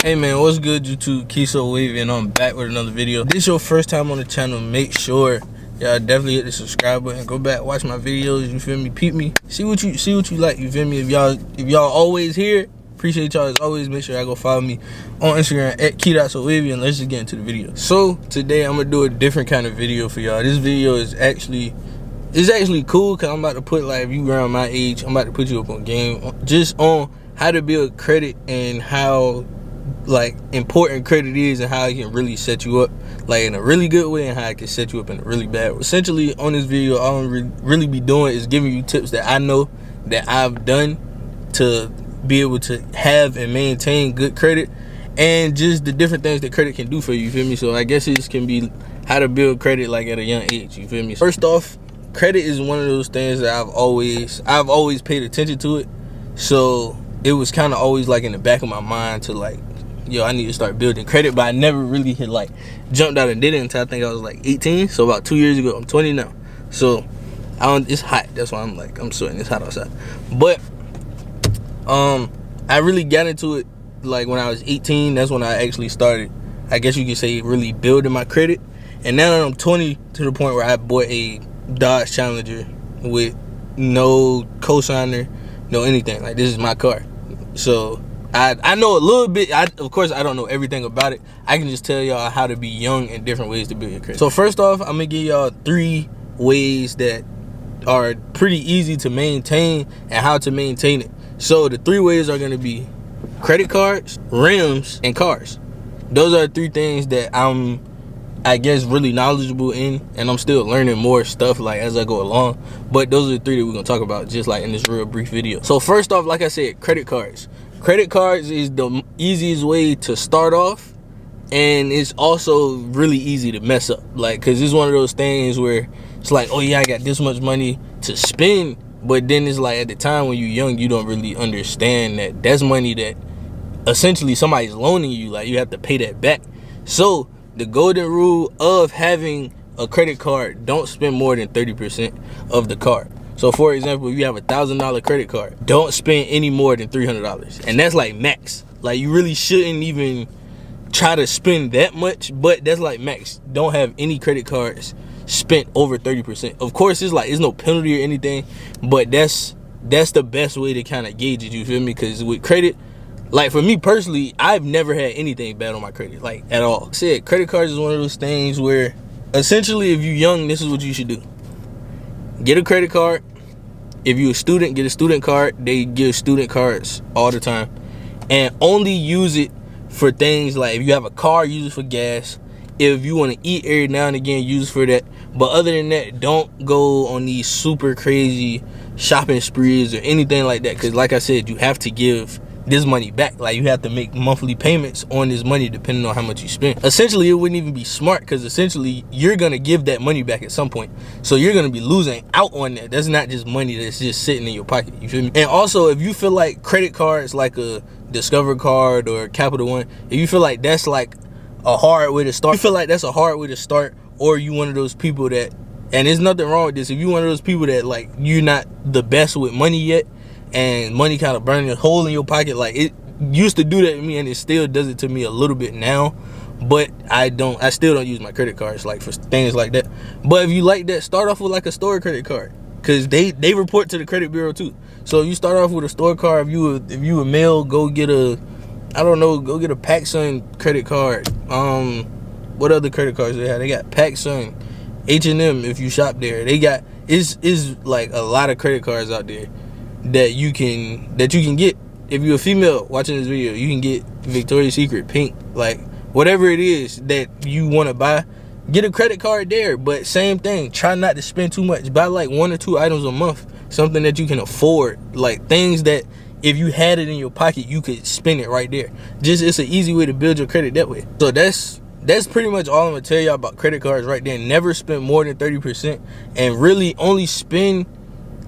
Hey man, what's good YouTube? Kiso Wavy, and I'm back with another video. If this is your first time on the channel, make sure y'all definitely hit the subscribe button. Go back, watch my videos, you feel me? Peep me. See what you like, you feel me? If y'all always here, appreciate y'all as always. Make sure y'all go follow me on Instagram at Key.SoWavy, and let's just get into the video. So today I'm gonna do a different kind of video for y'all. This video is actually cool because I'm about to put, like, if you around my age, I'm about to put you up on game just on how to build credit and how like important credit is and how it can really set you up like in a really good way and how it can set you up in a really bad way. Essentially on this video, all I'm really be doing is giving you tips that I know that I've done to be able to have and maintain good credit, and just the different things that credit can do for you feel me? So I guess it can be how to build credit like at a young age, you feel me? First off, credit is one of those things that I've always paid attention to it, so it was kind of always like in the back of my mind to like, yo, I need to start building credit, but I never really had like jumped out and did it until I think I was like 18. So about 2 years ago. I'm 20 now. So it's hot. That's why I'm sweating. It's hot outside. But I really got into it like when I was 18. That's when I actually started, I guess you could say, really building my credit. And now that I'm 20, to the point where I bought a Dodge Challenger with no cosigner, no anything. Like, this is my car. So I know a little bit. Of course, I don't know everything about it. I can just tell y'all how to be young and different ways to build your credit. So first off, I'm gonna give y'all 3 ways that are pretty easy to maintain and how to maintain it. So the 3 ways are gonna be credit cards, rims, and cars. Those are 3 things that I'm, I guess, really knowledgeable in, and I'm still learning more stuff like as I go along. But those are the 3 that we're gonna talk about just like in this real brief video. So first off, like I said, credit cards. Credit cards is the easiest way to start off, and it's also really easy to mess up, like, because it's one of those things where it's like, oh yeah, I got this much money to spend, but then it's like at the time when you're young, you don't really understand that that's money that essentially somebody's loaning you, like you have to pay that back. So the golden rule of having a credit card: don't spend more than 30% of the card. So for example, if you have a $1,000 credit card, don't spend any more than $300. And that's like max. Like, you really shouldn't even try to spend that much, but that's like max. Don't have any credit cards spent over 30%. Of course, it's like, it's no penalty or anything, but that's the best way to kind of gauge it, you feel me? Because with credit, like for me personally, I've never had anything bad on my credit, like at all. Like I said, credit cards is one of those things where essentially if you're young, this is what you should do. Get a credit card. If you're a student, get a student card. They give student cards all the time. And only use it for things like, if you have a car, use it for gas. If you want to eat every now and again, use it for that. But other than that, don't go on these super crazy shopping sprees or anything like that. Because like I said, you have to give this money back. Like, you have to make monthly payments on this money depending on how much you spend. Essentially, it wouldn't even be smart, because essentially you're gonna give that money back at some point, so you're gonna be losing out on that. That's not just money that's just sitting in your pocket, you feel me? And also, if you feel like credit cards like a Discover card or Capital One, if you feel like that's like a hard way to start, or you one of those people that, and there's nothing wrong with this, if you one of those people that like, you're not the best with money yet, and money kind of burning a hole in your pocket, like it used to do that to me, and it still does it to me a little bit now, but I still don't use my credit cards like for things like that. But if you like that, start off with like a store credit card, because they report to the credit bureau too. So you start off with a store card. If you a male, go get a, I don't know, go get a PacSun credit card. What other credit cards they have? They got PacSun, H&M if you shop there. They got, is like a lot of credit cards out there that you can get. If you're a female watching this video, you can get Victoria's Secret, Pink, like whatever it is that you want to buy, get a credit card there. But same thing, try not to spend too much. Buy like 1 or 2 items a month, something that you can afford, like things that if you had it in your pocket, you could spend it right there. Just, it's an easy way to build your credit that way. So that's pretty much all I'm gonna tell y'all about credit cards right there. Never spend more than 30%, and really only spend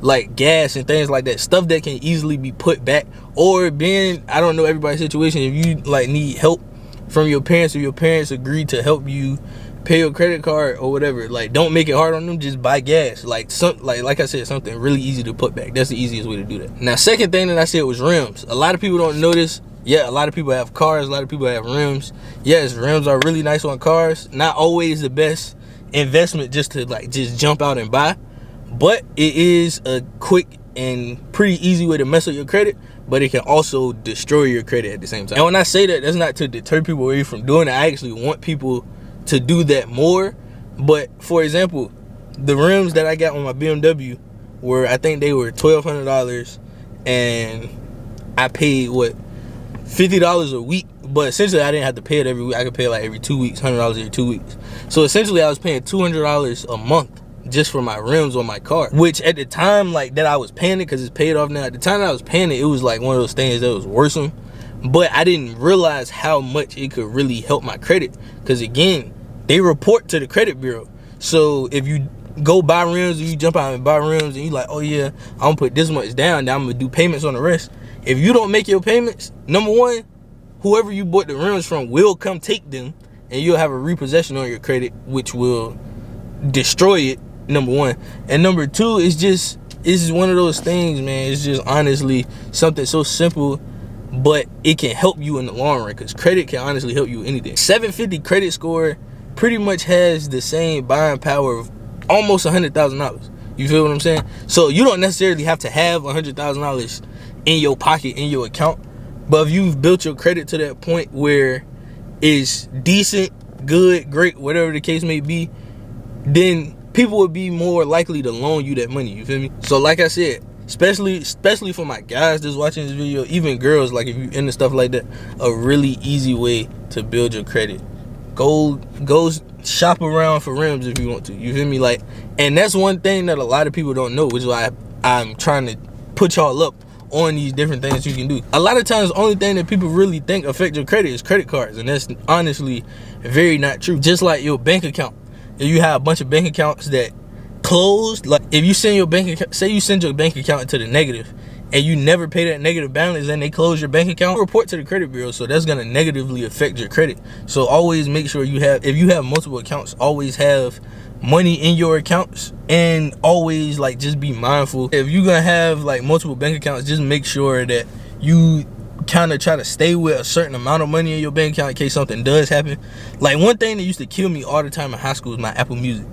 like gas and things like that, stuff that can easily be put back. Or being, I don't know everybody's situation, if you like need help from your parents, or your parents agree to help you pay your credit card or whatever, like don't make it hard on them. Just buy gas, like like I said, something really easy to put back. That's the easiest way to do that. Now, second thing that I said was rims. A lot of people don't know this, Yeah, a lot of people have cars, a lot of people have rims. Yes, rims are really nice on cars. Not always the best investment just to like just jump out and buy, but it is a quick and pretty easy way to mess up your credit, but it can also destroy your credit at the same time. And when I say that, that's not to deter people away from doing it. I actually want people to do that more. But for example, the rims that I got on my BMW were, I think they were $1,200, and I paid what, $50 a week. But essentially I didn't have to pay it every week. I could pay it like every 2 weeks, $100 every 2 weeks. So essentially I was paying $200 a month just for my rims on my car, which at the time like that I was paying it, because it's paid off now. At the time that I was paying it, it was like one of those things that was worrisome, but I didn't realize how much it could really help my credit, because again, they report to the credit bureau. So if you go buy rims, or you jump out and buy rims, and you like, oh yeah, I'm gonna put this much down, now I'm gonna do payments on the rest. If you don't make your payments, number one, whoever you bought the rims from will come take them, and you'll have a repossession on your credit, which will destroy it, number one. And number two, it's just one of those things, man. It's just honestly something so simple, but it can help you in the long run, because credit can honestly help you with anything. 750 credit score pretty much has the same buying power of almost $100,000. You feel what I'm saying? So you don't necessarily have to have $100,000 in your pocket, in your account, but if you've built your credit to that point where it's decent, good, great, whatever the case may be, then people would be more likely to loan you that money. You feel me? So like I said, especially for my guys that's watching this video, even girls, like if you into stuff like that, a really easy way to build your credit. Go shop around for rims if you want to. You feel me? Like, and that's one thing that a lot of people don't know, which is why I'm trying to put y'all up on these different things you can do. A lot of times the only thing that people really think affect your credit is credit cards, and that's honestly very not true. Just like your bank account, if you have a bunch of bank accounts that closed, like if you send your bank account, say you send your bank account into the negative and you never pay that negative balance and they close your bank account, report to the credit bureau. So that's going to negatively affect your credit. So always make sure you have, if you have multiple accounts, always have money in your accounts, and always like just be mindful. If you're gonna have like multiple bank accounts, just make sure that you kind of try to stay with a certain amount of money in your bank account in case something does happen. Like one thing that used to kill me all the time in high school was my Apple Music.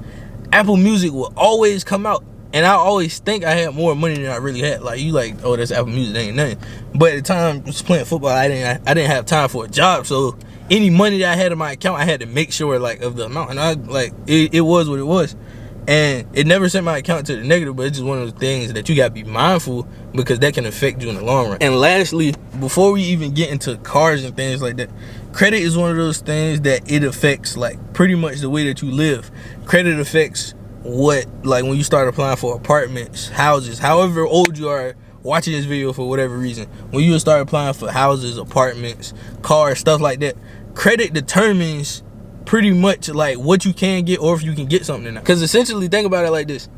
Apple Music will always come out, and I always think I had more money than I really had. Like you like, oh, that's Apple Music, that ain't nothing. But at the time I was playing football, I didn't have time for a job, so any money that I had in my account, I had to make sure like of the amount, and I like it was what it was, and it never sent my account to the negative. But it's just one of the things that you gotta be mindful, because that can affect you in the long run. And lastly, before we even get into cars and things like that, credit is one of those things that it affects like pretty much the way that you live. Credit affects what, like when you start applying for apartments, houses, however old you are watching this video for whatever reason, when you start applying for houses, apartments, cars, stuff like that, credit determines pretty much like what you can get, or if you can get something or not. Because essentially, think about it like this: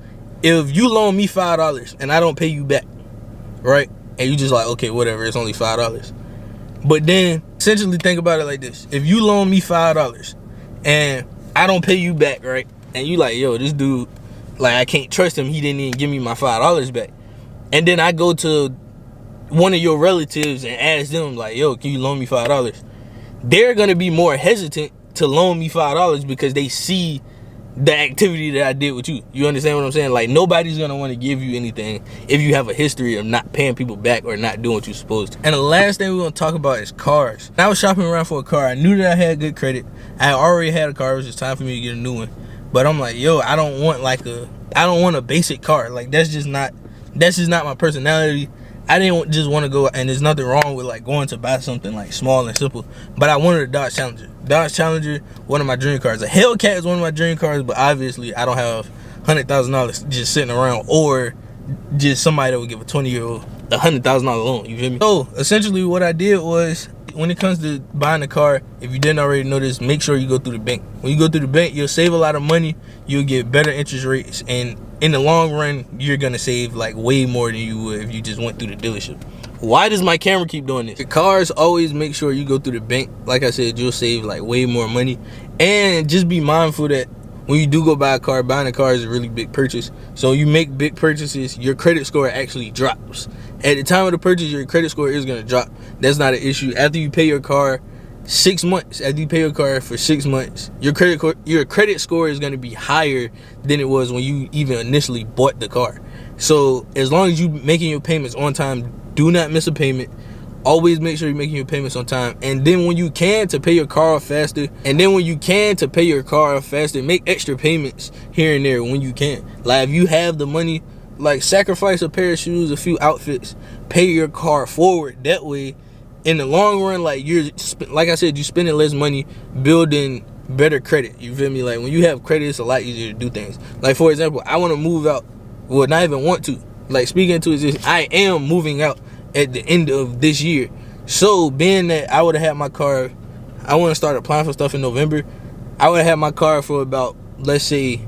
if you loan me $5 and I don't pay you back, right, and you just like, okay, whatever, it's only $5. But then essentially think about it like this: if you loan me $5 and I don't pay you back, right, and you like, yo, this dude, like I can't trust him, he didn't even give me my $5 back, and then I go to one of your relatives and ask them like, yo, can you loan me $5? They're gonna be more hesitant to loan me $5 because they see the activity that I did with you. You understand what I'm saying? Like nobody's gonna want to give you anything if you have a history of not paying people back or not doing what you're supposed to. And the last thing we're gonna talk about is cars. I was shopping around for a car. I knew that I had good credit. I already had a car. It was just time for me to get a new one. But I'm like, yo, I don't want a basic car. Like that's just not my personality. I didn't just want to go, and there's nothing wrong with like going to buy something like small and simple, but I wanted a Dodge Challenger. Dodge Challenger, one of my dream cars. A Hellcat is one of my dream cars, but obviously I don't have $100,000 just sitting around, or just somebody that would give a 20-year-old a $100,000 loan. You feel me? So essentially what I did was, when it comes to buying a car, if you didn't already know this, make sure you go through the bank. When you go through the bank, you'll save a lot of money, you'll get better interest rates, and in the long run, you're gonna save like way more than you would if you just went through the dealership. Why does my camera keep doing this? The cars, always make sure you go through the bank. Like I said, you'll save like way more money, and just be mindful that when you do go buy a car, buying a car is a really big purchase. So you make big purchases, your credit score actually drops. At the time of the purchase, your credit score is going to drop. That's not an issue. After you pay your car 6 months, after you pay your car for 6 months, your credit score is going to be higher than it was when you even initially bought the car. So as long as you making your payments on time, do not miss a payment. Always make sure you're making your payments on time. And then when you can, to pay your car off faster. Make extra payments here and there when you can. Like if you have the money, like sacrifice a pair of shoes, a few outfits, pay your car forward. That way, in the long run, like like I said, you're spending less money building better credit. You feel me? Like when you have credit, it's a lot easier to do things. Like for example, I want to move out. Well, not even want to. Like speaking to this, I am moving out at the end of this year. So being that I would have had my car, I want to start applying for stuff in November. I would have had my car for about, let's say,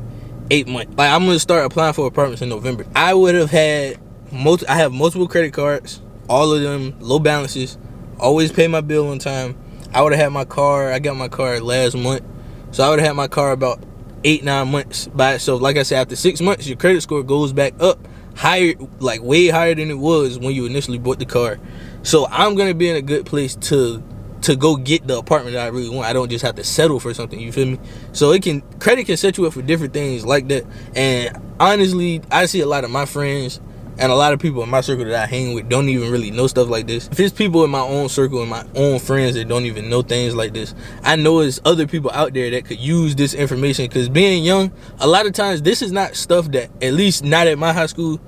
8 months. Like I'm going to start applying for apartments in November. I would have had I have multiple credit cards, all of them low balances, always pay my bill on time. I would have had my car, I got my car last month, so I would have had my car about 8-9 months by itself. Like I said, after 6 months, your credit score goes back up higher, like way higher than it was when you initially bought the car. So I'm gonna be in a good place to go get the apartment that I really want. I don't just have to settle for something, you feel me? So credit can set you up for different things like that. And honestly, I see a lot of my friends and a lot of people in my circle that I hang with don't even really know stuff like this. If it's people in my own circle and my own friends that don't even know things like this, I know there's other people out there that could use this information. Because being young, a lot of times this is not stuff that, at least not at my high school,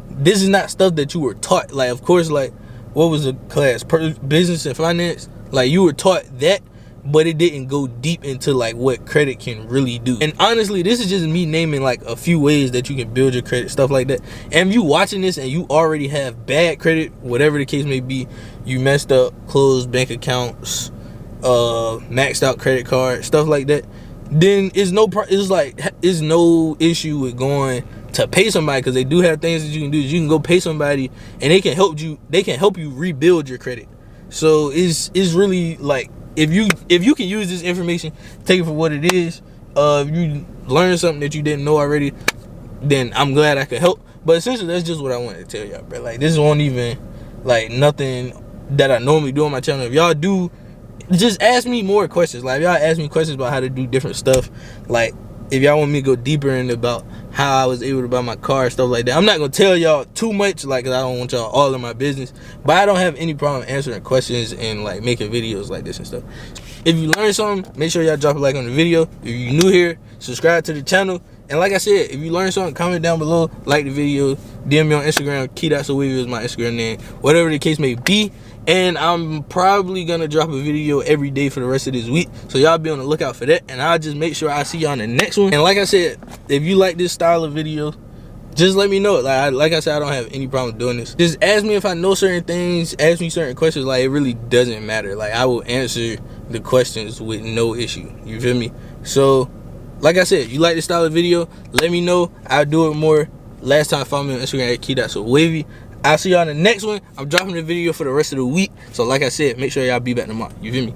this is not stuff that you were taught. Like of course, like what was the class? Business and finance. Like you were taught that, but it didn't go deep into like what credit can really do. And honestly, this is just me naming like a few ways that you can build your credit, stuff like that. And if you watching this and you already have bad credit, whatever the case may be, you messed up, closed bank accounts, maxed out credit card, stuff like that, then it's no issue with going to pay somebody, because they do have things that you can do. You can go pay somebody and they can help you rebuild your credit. So it's really like, if you can use this information, take it for what it is. If you learn something that you didn't know already, then I'm glad I could help. But essentially, that's just what I wanted to tell y'all, bro. Like this won't even like nothing that I normally do on my channel. If y'all do, just ask me more questions. Like if y'all ask me questions about how to do different stuff, like if y'all want me to go deeper into about how I was able to buy my car, stuff like that, I'm not gonna tell y'all too much, like, cause I don't want y'all all in my business. But I don't have any problem answering questions and like making videos like this and stuff. If you learned something, make sure y'all drop a like on the video. If you're new here, subscribe to the channel. And like I said, if you learned something, comment down below, like the video, DM me on Instagram. Key.Sowavy is my Instagram name, whatever the case may be. And I'm probably gonna drop a video every day for the rest of this week, so y'all be on the lookout for that. And I'll just make sure I see y'all in the next one. And like I said, if you like this style of video, just let me know. Like I said, I don't have any problem doing this. Just ask me if I know certain things, ask me certain questions. Like it really doesn't matter. Like I will answer the questions with no issue, you feel me? So like I said, you like this style of video, let me know. I'll do it more. Last time, follow me on Instagram at Key.Sowavy. I'll see y'all in the next one. I'm dropping the video for the rest of the week. So like I said, make sure y'all be back tomorrow. You feel me?